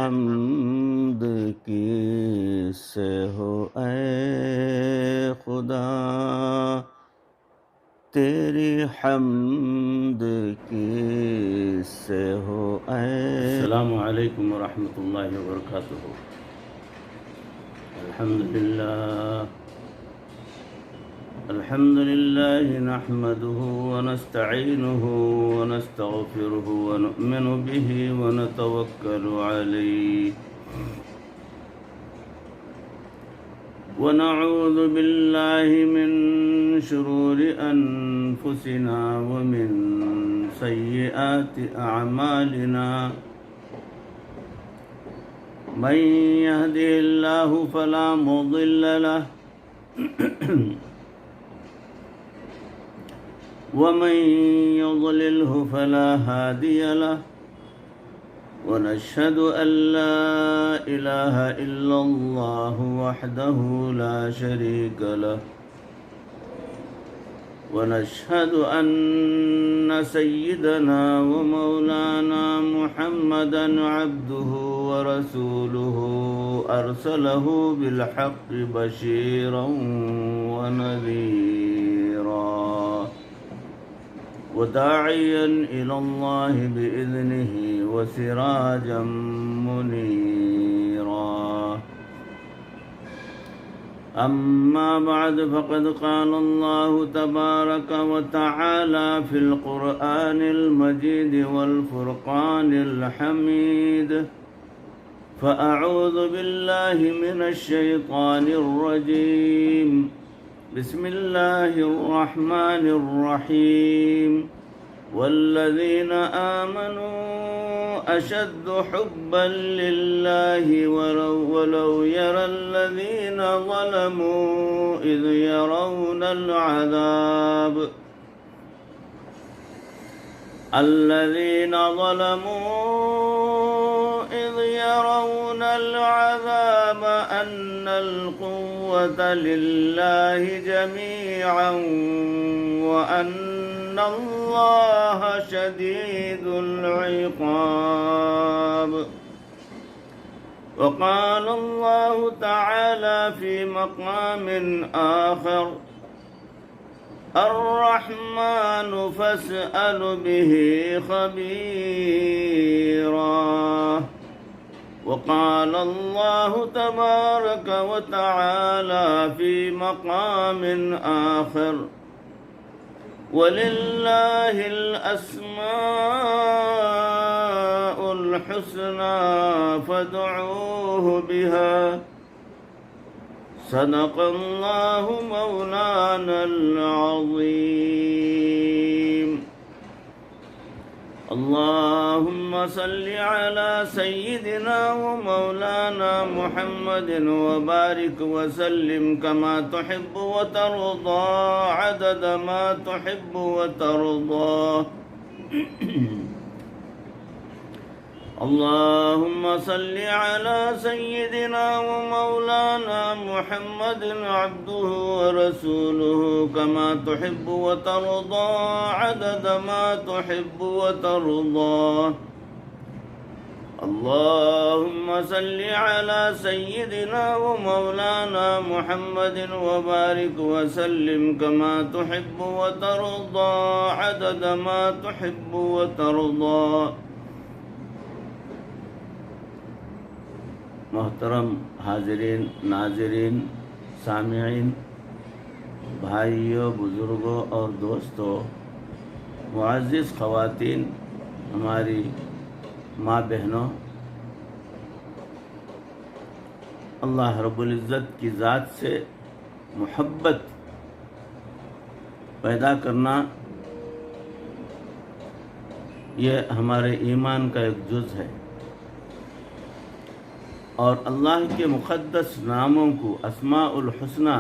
حمد کس سے ہو اے خدا، تیری حمد کس سے ہو اے۔ السلام علیکم ورحمۃ اللہ وبرکاتہ۔ الحمد لله نحمده ونستعينه ونستغفره ونؤمن به ونتوكل عليه ونعوذ بالله من شرور أنفسنا ومن سيئات أعمالنا، من يهده الله فلا مضل له ومن يضلله فلا هادي له، ونشهد أن لا إله إلا الله وحده لا شريك له، ونشهد أن سيدنا ومولانا محمدا عبده ورسوله، أرسله بالحق بشيرا ونذيرا وداعيا إلى الله بإذنه وسراجا منيرا. أما بعد، فقد قال الله تبارك وتعالى في القرآن المجيد والفرقان الحميد: فأعوذ بالله من الشيطان الرجيم، بسم الله الرحمن الرحيم. والذين آمنوا أشد حبا لله ولو يرى الذين ظلموا إذ يرون العذاب الذين ظلموا إذ يرون العذاب أن القوة لله جميعا وأن الله شديد العقاب. وقال الله تعالى في مقام آخر: الرحمن فاسأل به خبيرا. وقال الله تبارك وتعالى في مقام آخر: ولله الأسماء الحسنى فادعوه بها. صدق الله مولانا العظيم. اللهم صل على سيدنا ومولانا محمد وبارك وسلم كما تحب وترضى عدد ما تحب وترضى. اللهم صل على سيدنا ومولانا محمد عبده ورسوله كما تحب وترضى عدد ما تحب وترضى. اللهم صل على سيدنا ومولانا محمد وبارك وسلم كما تحب وترضى عدد ما تحب وترضى. محترم حاضرین، ناظرین، سامعین، بھائیوں، بزرگوں اور دوستوں، معزز خواتین، ہماری ماں بہنوں، اللہ رب العزت کی ذات سے محبت پیدا کرنا یہ ہمارے ایمان کا ایک جز ہے، اور اللہ کے مقدس ناموں کو، اسماء الحسنہ،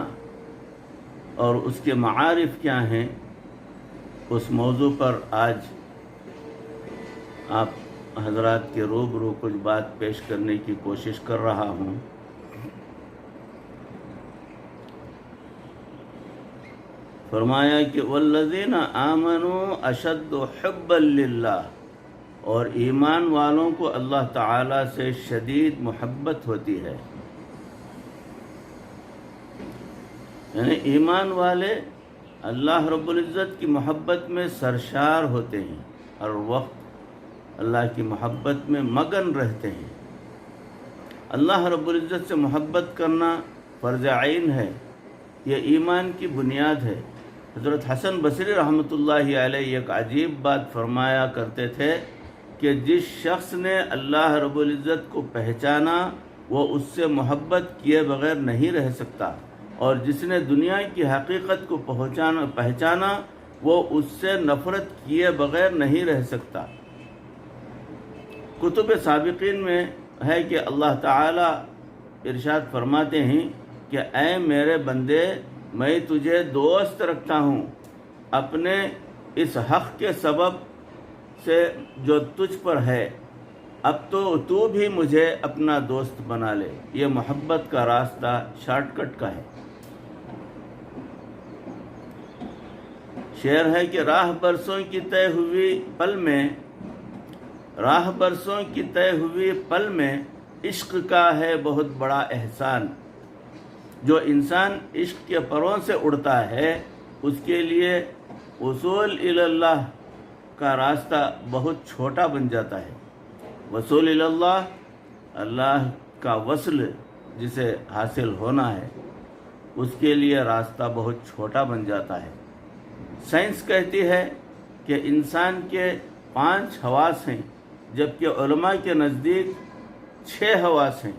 اور اس کے معارف کیا ہیں، اس موضوع پر آج آپ حضرات کے روبرو کچھ بات پیش کرنے کی کوشش کر رہا ہوں۔ فرمایا کہ والذین آمنوا اشد حبا للہ، اور ایمان والوں کو اللہ تعالیٰ سے شدید محبت ہوتی ہے۔ یعنی ایمان والے اللہ رب العزت کی محبت میں سرشار ہوتے ہیں، ہر وقت اللہ کی محبت میں مگن رہتے ہیں۔ اللہ رب العزت سے محبت کرنا فرض عین ہے، یہ ایمان کی بنیاد ہے۔ حضرت حسن بصری رحمۃ اللہ علیہ ایک عجیب بات فرمایا کرتے تھے کہ جس شخص نے اللہ رب العزت کو پہچانا وہ اس سے محبت کیے بغیر نہیں رہ سکتا، اور جس نے دنیا کی حقیقت کو پہچانا وہ اس سے نفرت کیے بغیر نہیں رہ سکتا۔ کتب سابقین میں ہے کہ اللہ تعالیٰ ارشاد فرماتے ہیں کہ اے میرے بندے، میں تجھے دوست رکھتا ہوں اپنے اس حق کے سبب سے جو تجھ پر ہے، اب تو بھی مجھے اپنا دوست بنا لے۔ یہ محبت کا راستہ شارٹ کٹ کا ہے۔ شعر ہے کہ راہ برسوں کی طے ہوئی پل میں عشق کا ہے بہت بڑا احسان۔ جو انسان عشق کے پروں سے اڑتا ہے اس کے لیے وصول اللہ کا راستہ بہت چھوٹا بن جاتا ہے۔ وصول اللہ، اللہ کا وصل جسے حاصل ہونا ہے، اس کے لیے راستہ بہت چھوٹا بن جاتا ہے۔ سائنس کہتی ہے کہ انسان کے 5 حواس ہیں، جبکہ علماء کے نزدیک 6 حواس ہیں۔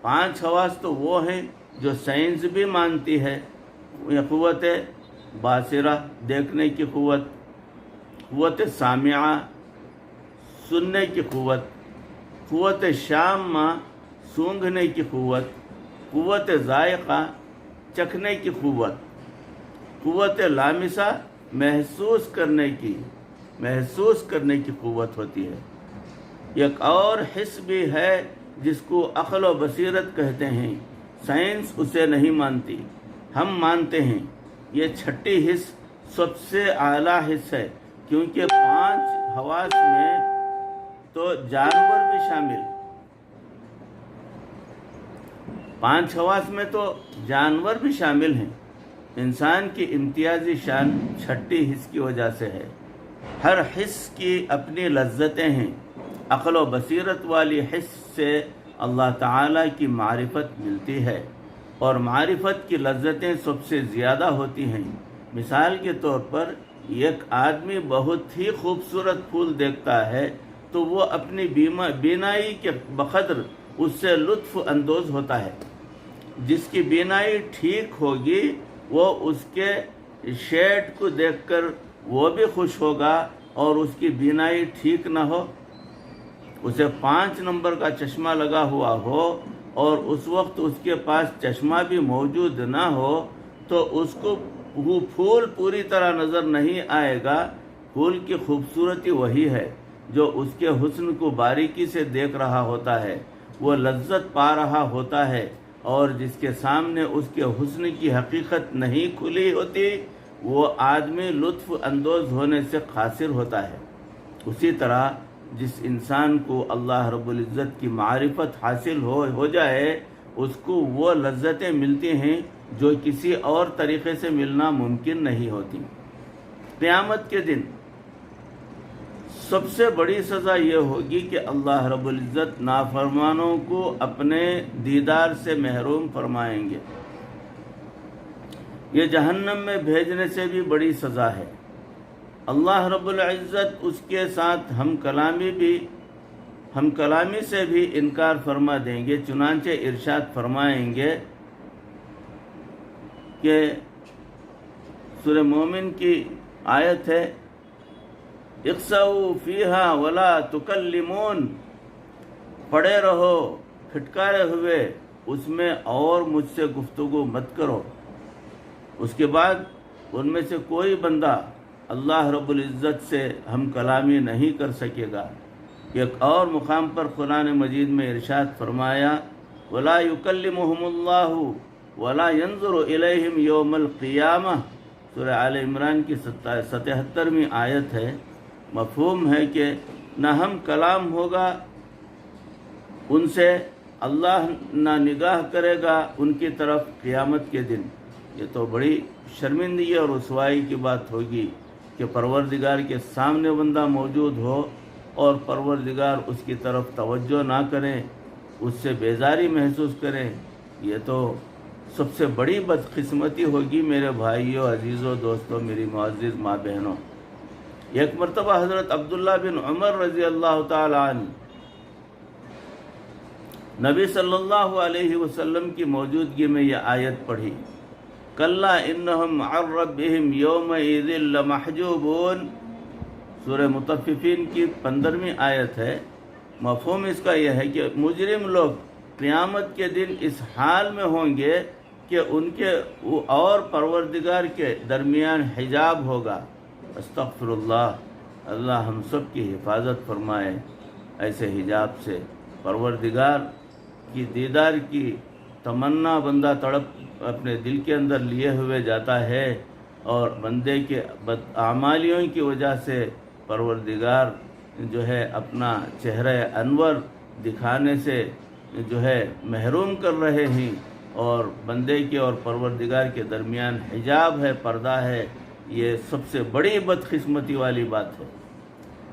5 حواس تو وہ ہیں جو سائنس بھی مانتی ہے، یہ قوت باصرہ دیکھنے کی قوت، قوت سامعہ سننے کی قوت، قوت شامہ سونگھنے کی قوت، قوت ذائقہ چکھنے کی قوت، قوت لامسہ محسوس کرنے کی قوت ہوتی ہے۔ ایک اور حس بھی ہے جس کو عقل و بصیرت کہتے ہیں، سائنس اسے نہیں مانتی، ہم مانتے ہیں۔ یہ 6ٹھی حس سب سے اعلیٰ حس ہے، کیونکہ 5 حواس میں تو جانور بھی شامل، 5 حواس میں تو جانور بھی شامل ہیں۔ انسان کی امتیازی شان 6ٹھی حس کی وجہ سے ہے۔ ہر حس کی اپنی لذتیں ہیں۔ عقل و بصیرت والی حس سے اللہ تعالیٰ کی معرفت ملتی ہے، اور معرفت کی لذتیں سب سے زیادہ ہوتی ہیں۔ مثال کے طور پر ایک آدمی بہت ہی خوبصورت پھول دیکھتا ہے تو وہ اپنی بینائی کے بقدر اس سے لطف اندوز ہوتا ہے۔ جس کی بینائی ٹھیک ہوگی وہ اس کے شیڈ کو دیکھ کر وہ بھی خوش ہوگا، اور اس کی بینائی ٹھیک نہ ہو، اسے 5 نمبر کا چشمہ لگا ہوا ہو اور اس وقت اس کے پاس چشمہ بھی موجود نہ ہو تو اس کو وہ پھول پوری طرح نظر نہیں آئے گا۔ پھول کی خوبصورتی وہی ہے جو اس کے حسن کو باریکی سے دیکھ رہا ہوتا ہے، وہ لذت پا رہا ہوتا ہے، اور جس کے سامنے اس کے حسن کی حقیقت نہیں کھلی ہوتی وہ آدمی لطف اندوز ہونے سے قاصر ہوتا ہے۔ اسی طرح جس انسان کو اللہ رب العزت کی معرفت حاصل ہو جائے اس کو وہ لذتیں ملتی ہیں جو کسی اور طریقے سے ملنا ممکن نہیں ہوتی۔ قیامت کے دن سب سے بڑی سزا یہ ہوگی کہ اللہ رب العزت نافرمانوں کو اپنے دیدار سے محروم فرمائیں گے۔ یہ جہنم میں بھیجنے سے بھی بڑی سزا ہے۔ اللہ رب العزت اس کے ساتھ ہم کلامی سے بھی انکار فرما دیں گے، چنانچہ ارشاد فرمائیں گے کہ سورہ مومن کی آیت ہے، اخسؤوا فیہا ولا تکلمون، پڑے رہو پھٹکارے ہوئے اس میں اور مجھ سے گفتگو مت کرو۔ اس کے بعد ان میں سے کوئی بندہ اللہ رب العزت سے ہم کلامی نہیں کر سکے گا۔ ایک اور مقام پر قرآن مجید میں ارشاد فرمایا، وَلَا يُكَلِّمُهُمُ اللَّهُ وَلَا يَنظُرُ إِلَيْهِمْ يَوْمَ الْقِيَامَةِ۔ سورہ آل عمران کی 77ویں آیت ہے۔ مفہوم ہے کہ نہ ہم کلام ہوگا ان سے، اللہ نہ نگاہ کرے گا ان کی طرف قیامت کے دن۔ یہ تو بڑی شرمندگی اور رسوائی کی بات ہوگی کہ پروردگار کے سامنے بندہ موجود ہو اور پروردگار اس کی طرف توجہ نہ کریں، اس سے بیزاری محسوس کریں۔ یہ تو سب سے بڑی بدقسمتی ہوگی میرے بھائیوں، عزیزوں، دوستوں، میری معزز ماں بہنوں۔ ایک مرتبہ حضرت عبداللہ بن عمر رضی اللہ تعالی عنہ نبی صلی اللہ علیہ وسلم کی موجودگی میں یہ آیت پڑھی، کلا انہم عن ربہم یومئذ لمحجوبون، سورہ مطففین کی 15ویں آیت ہے۔ مفہوم اس کا یہ ہے کہ مجرم لوگ قیامت کے دن اس حال میں ہوں گے کہ ان کے اور پروردگار کے درمیان حجاب ہوگا۔ استغفر اللہ، اللہ ہم سب کی حفاظت فرمائے ایسے حجاب سے۔ پروردگار کی دیدار کی تمنا بندہ تڑپ اپنے دل کے اندر لیے ہوئے جاتا ہے، اور بندے کے بدعمالیوں کی وجہ سے پروردگار جو ہے اپنا چہرہ انور دکھانے سے جو ہے محروم کر رہے ہیں، اور بندے کے اور پروردگار کے درمیان حجاب ہے، پردہ ہے۔ یہ سب سے بڑی بدقسمتی والی بات ہے۔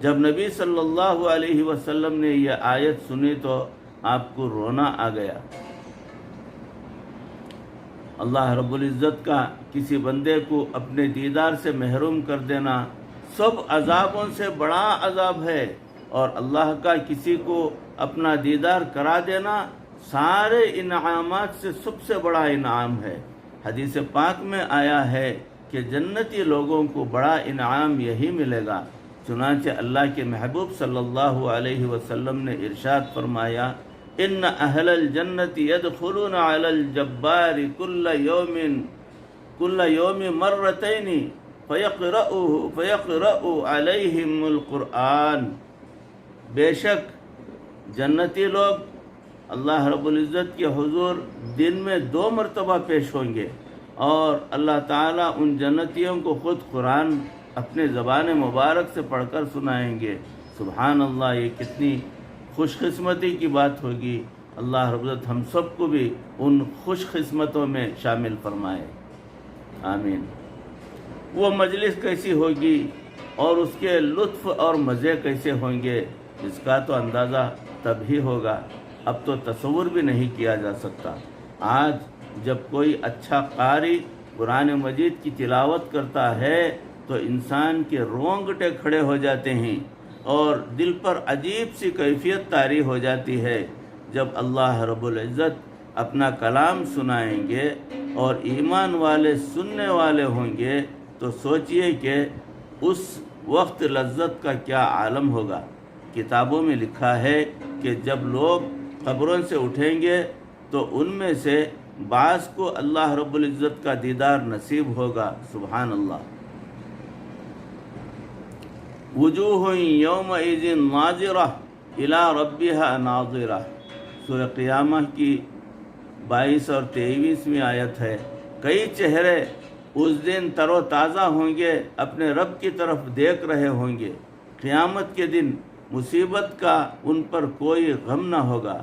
جب نبی صلی اللہ علیہ وسلم نے یہ آیت سنی تو آپ کو رونا آ گیا۔ اللہ رب العزت کا کسی بندے کو اپنے دیدار سے محروم کر دینا سب عذابوں سے بڑا عذاب ہے، اور اللہ کا کسی کو اپنا دیدار کرا دینا سارے انعامات سے سب سے بڑا انعام ہے۔ حدیث پاک میں آیا ہے کہ جنتی لوگوں کو بڑا انعام یہی ملے گا۔ چنانچہ اللہ کے محبوب صلی اللہ علیہ وسلم نے ارشاد فرمایا، ان اہل الجنت یدخلون علی الجبار کل یوم مرتین فیقرأ علیہم القرآن، بے شک جنتی لوگ اللہ رب العزت کے حضور دن میں 2 مرتبہ پیش ہوں گے، اور اللہ تعالیٰ ان جنتیوں کو خود قرآن اپنے زبان مبارک سے پڑھ کر سنائیں گے۔ سبحان اللہ، یہ کتنی خوش قسمتی کی بات ہوگی۔ اللہ رب العزت ہم سب کو بھی ان خوش قسمتوں میں شامل فرمائے، آمین۔ وہ مجلس کیسی ہوگی اور اس کے لطف اور مزے کیسے ہوں گے، اس کا تو اندازہ تب ہی ہوگا، اب تو تصور بھی نہیں کیا جا سکتا۔ آج جب کوئی اچھا قاری قرآن مجید کی تلاوت کرتا ہے تو انسان کے رونگٹے کھڑے ہو جاتے ہیں، اور دل پر عجیب سی کیفیت طاری ہو جاتی ہے۔ جب اللہ رب العزت اپنا کلام سنائیں گے اور ایمان والے سننے والے ہوں گے تو سوچئے کہ اس وقت لذت کا کیا عالم ہوگا۔ کتابوں میں لکھا ہے کہ جب لوگ قبروں سے اٹھیں گے تو ان میں سے بعض کو اللہ رب العزت کا دیدار نصیب ہوگا۔ سبحان اللہ۔ وجوہ یومئذ ناظرہ الی ربہا ناظرہ، سورہ قیامہ کی 22 اور 23ویں آیت ہے۔ کئی چہرے اس دن تر و تازہ ہوں گے، اپنے رب کی طرف دیکھ رہے ہوں گے۔ قیامت کے دن مصیبت کا ان پر کوئی غم نہ ہوگا۔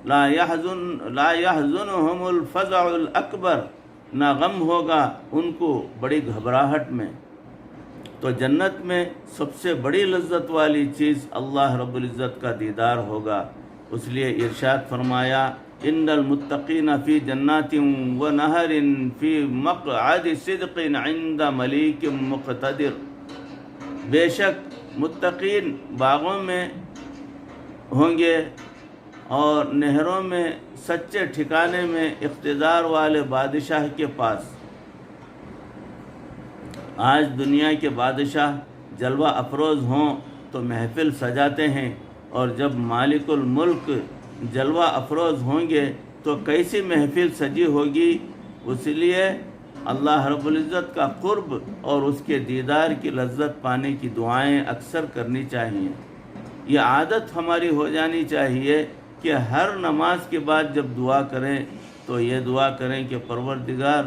لا یحزنہم الفزع الاکبر، نہ غم ہوگا ان کو بڑی گھبراہٹ میں۔ تو جنت میں سب سے بڑی لذت والی چیز اللہ رب العزت کا دیدار ہوگا۔ اس لیے ارشاد فرمایا، ان المتقین فی جنات و نہر فی مقعد صدق عند ملیک مقتدر، بے شک متقین باغوں میں ہوں گے اور نہروں میں سچے ٹھکانے میں اقتدار والے بادشاہ کے پاس۔ آج دنیا کے بادشاہ جلوہ افروز ہوں تو محفل سجاتے ہیں، اور جب مالک الملک جلوہ افروز ہوں گے تو کیسی محفل سجی ہوگی۔ اس لیے اللہ رب العزت کا قرب اور اس کے دیدار کی لذت پانے کی دعائیں اکثر کرنی چاہیے۔ یہ عادت ہماری ہو جانی چاہیے کہ ہر نماز کے بعد جب دعا کریں تو یہ دعا کریں کہ پروردگار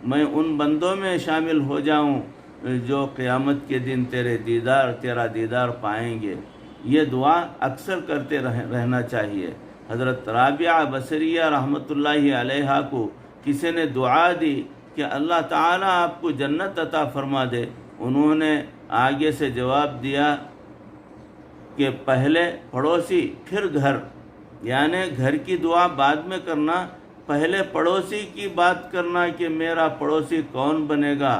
میں ان بندوں میں شامل ہو جاؤں جو قیامت کے دن تیرا دیدار پائیں گے۔ یہ دعا اکثر کرتے رہنا چاہیے۔ حضرت رابعہ بصریہ رحمۃ اللہ علیہا کو کسی نے دعا دی کہ اللہ تعالیٰ آپ کو جنت عطا فرما دے، انہوں نے آگے سے جواب دیا کہ پہلے پڑوسی پھر گھر، یعنی گھر کی دعا بعد میں کرنا، پہلے پڑوسی کی بات کرنا کہ میرا پڑوسی کون بنے گا۔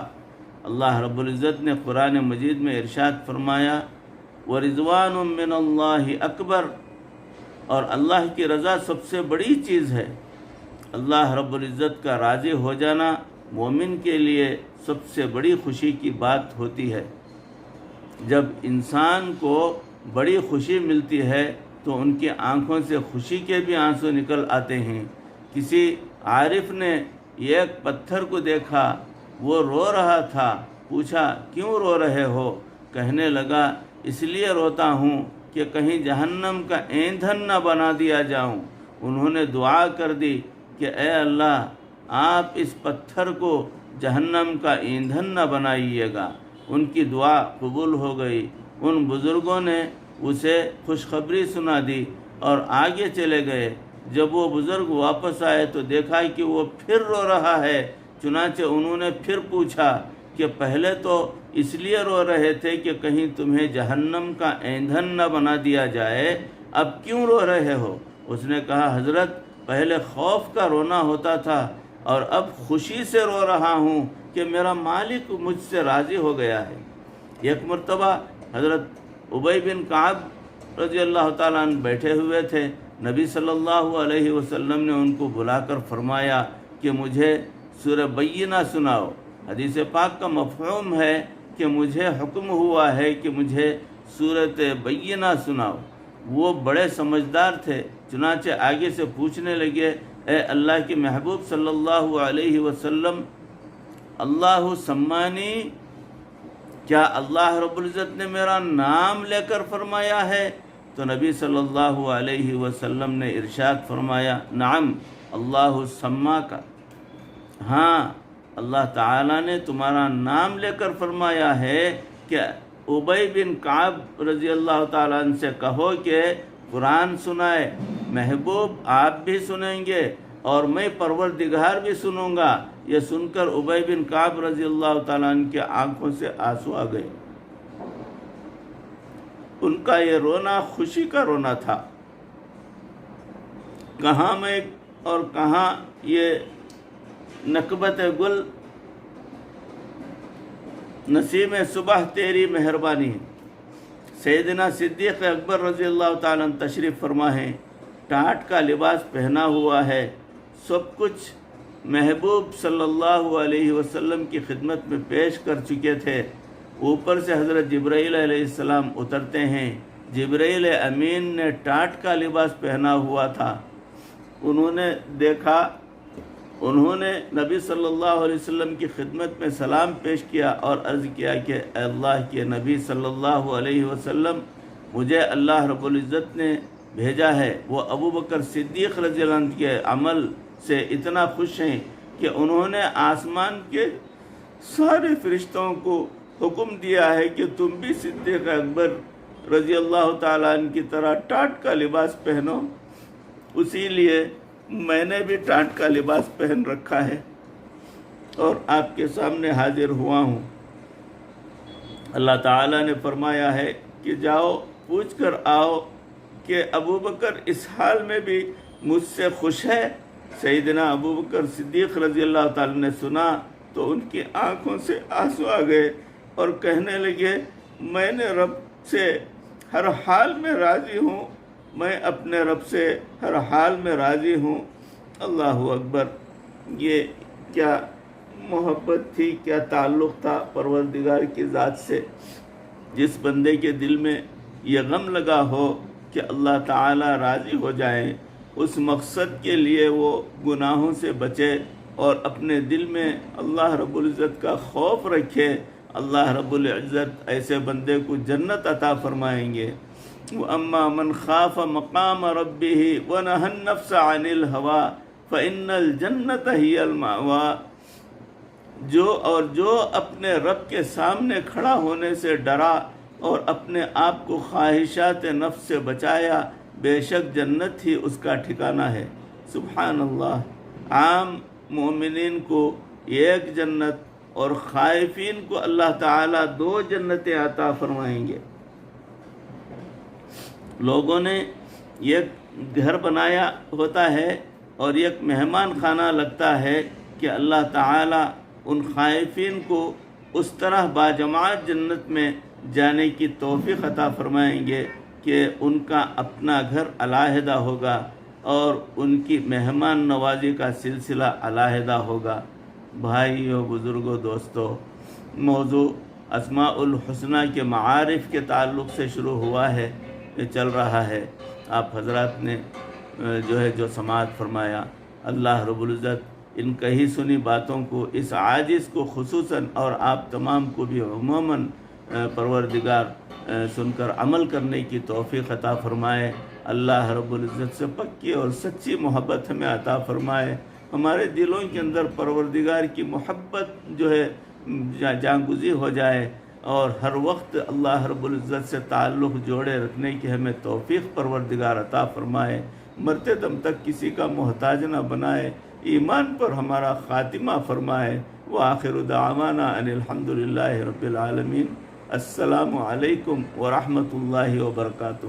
اللہ رب العزت نے قرآن مجید میں ارشاد فرمایا وَرِضْوَانٌ مِّنَ اللَّهِ اکبر، اور اللہ کی رضا سب سے بڑی چیز ہے۔ اللہ رب العزت کا راضی ہو جانا مومن کے لیے سب سے بڑی خوشی کی بات ہوتی ہے۔ جب انسان کو بڑی خوشی ملتی ہے تو ان کی آنکھوں سے خوشی کے بھی آنسو نکل آتے ہیں۔ کسی عارف نے ایک پتھر کو دیکھا، وہ رو رہا تھا، پوچھا کیوں رو رہے ہو؟ کہنے لگا اس لیے روتا ہوں کہ کہیں جہنم کا ایندھن نہ بنا دیا جاؤں۔ انہوں نے دعا کر دی کہ اے اللہ آپ اس پتھر کو جہنم کا ایندھن نہ بنائیے گا۔ ان کی دعا قبول ہو گئی۔ ان بزرگوں نے اسے خوشخبری سنا دی اور آگے چلے گئے۔ جب وہ بزرگ واپس آئے تو دیکھا کہ وہ پھر رو رہا ہے۔ چنانچہ انہوں نے پھر پوچھا کہ پہلے تو اس لیے رو رہے تھے کہ کہیں تمہیں جہنم کا ایندھن نہ بنا دیا جائے، اب کیوں رو رہے ہو؟ اس نے کہا حضرت پہلے خوف کا رونا ہوتا تھا اور اب خوشی سے رو رہا ہوں کہ میرا مالک مجھ سے راضی ہو گیا ہے۔ ایک مرتبہ حضرت ابی بن کعب رضی اللہ تعالیٰ عنہ بیٹھے ہوئے تھے۔ نبی صلی اللہ علیہ وسلم نے ان کو بلا کر فرمایا کہ مجھے سورہ بینہ سناؤ۔ حدیث پاک کا مفہوم ہے کہ مجھے حکم ہوا ہے کہ مجھے سورۃ بینہ سناؤ۔ وہ بڑے سمجھدار تھے، چنانچہ آگے سے پوچھنے لگے اے اللہ کے محبوب صلی اللہ علیہ وسلم، اللہ سمانی، کیا اللہ رب العزت نے میرا نام لے کر فرمایا ہے؟ تو نبی صلی اللہ علیہ وسلم نے ارشاد فرمایا نعم اللہ سما کا، ہاں اللہ تعالیٰ نے تمہارا نام لے کر فرمایا ہے کہ ابی بن کعب رضی اللہ تعالیٰ عنہ سے کہو کہ قرآن سنائے، محبوب آپ بھی سنیں گے اور میں پروردگار بھی سنوں گا۔ یہ سن کر ابی بن کعب رضی اللہ تعالیٰ عنہ کی آنکھوں سے آنسو آ گئے۔ ان کا یہ رونا خوشی کا رونا تھا۔ کہاں میں اور کہاں یہ نکبت گل، نسیم صبح تیری مہربانی۔ سیدنا صدیق اکبر رضی اللہ تعالیٰ عنہ تشریف فرما ہے، ٹاٹ کا لباس پہنا ہوا ہے، سب کچھ محبوب صلی اللہ علیہ وسلم کی خدمت میں پیش کر چکے تھے۔ اوپر سے حضرت جبرائیل علیہ السلام اترتے ہیں۔ جبرائیل امین نے ٹاٹ کا لباس پہنا ہوا تھا۔ انہوں نے دیکھا، انہوں نے نبی صلی اللہ علیہ وسلم کی خدمت میں سلام پیش کیا اور عرض کیا کہ اے اللہ کے نبی صلی اللہ علیہ وسلم، مجھے اللہ رب العزت نے بھیجا ہے۔ وہ ابو بکر صدیق رضی اللہ عنہ کے عمل سے اتنا خوش ہیں کہ انہوں نے آسمان کے سارے فرشتوں کو حکم دیا ہے کہ تم بھی صدیق اکبر رضی اللہ تعالیٰ عنہ کی طرح ٹاٹ کا لباس پہنو۔ اسی لیے میں نے بھی ٹاٹ کا لباس پہن رکھا ہے اور آپ کے سامنے حاضر ہوا ہوں۔ اللہ تعالیٰ نے فرمایا ہے کہ جاؤ پوچھ کر آؤ کہ ابو بکر اس حال میں بھی مجھ سے خوش ہے۔ سیدنا ابو بکر صدیق رضی اللہ تعالیٰ نے سنا تو ان کی آنکھوں سے آنسو آ گئے اور کہنے لگے میں نے رب سے ہر حال میں راضی ہوں، میں اپنے رب سے ہر حال میں راضی ہوں۔ اللہ اکبر! یہ کیا محبت تھی، کیا تعلق تھا پروردگار کی ذات سے۔ جس بندے کے دل میں یہ غم لگا ہو کہ اللہ تعالیٰ راضی ہو جائیں، اس مقصد کے لیے وہ گناہوں سے بچے اور اپنے دل میں اللہ رب العزت کا خوف رکھے، اللہ رب العزت ایسے بندے کو جنت عطا فرمائیں گے۔ وَأَمَّا مَنْ خَافَ مَقَامَ رَبِّهِ وَنَهَى النَّفْسَ عَنِ الْهَوَىٰ فَإِنَّ الْجَنَّةَ هِيَ الْمَأْوَىٰ، جو اپنے رب کے سامنے کھڑا ہونے سے ڈرا اور اپنے آپ کو خواہشات نفس سے بچایا، بے شک جنت ہی اس کا ٹھکانہ ہے۔ سبحان اللہ، عام مومنین کو ایک جنت اور خائفین کو اللہ تعالیٰ 2 جنتیں عطا فرمائیں گے۔ لوگوں نے ایک گھر بنایا ہوتا ہے اور ایک مہمان خانہ لگتا ہے کہ اللہ تعالیٰ ان خائفین کو اس طرح باجماعت جنت میں جانے کی توفیق عطا فرمائیں گے کہ ان کا اپنا گھر علیحدہ ہوگا اور ان کی مہمان نوازی کا سلسلہ علیحدہ ہوگا۔ بھائیو، بزرگوں، دوستو، موضوع اسماء الحسنہ کے معارف کے تعلق سے شروع ہوا ہے، چل رہا ہے۔ آپ حضرات نے جو سماعت فرمایا، اللہ رب العزت ان کہی سنی باتوں کو، اس عاجز کو خصوصاً اور آپ تمام کو بھی عموماً پروردگار سن کر عمل کرنے کی توفیق عطا فرمائے۔ اللہ رب العزت سے پکی اور سچی محبت ہمیں عطا فرمائے۔ ہمارے دلوں کے اندر پروردگار کی محبت جانگزی ہو جائے اور ہر وقت اللہ رب العزت سے تعلق جوڑے رکھنے کی ہمیں توفیق پروردگار عطا فرمائے۔ مرتے دم تک کسی کا محتاج نہ بنائے، ایمان پر ہمارا خاتمہ فرمائے۔ وآخر دعوانا ان الحمدللہ رب العالمین۔ السلام علیکم ورحمۃ اللہ وبرکاتہ۔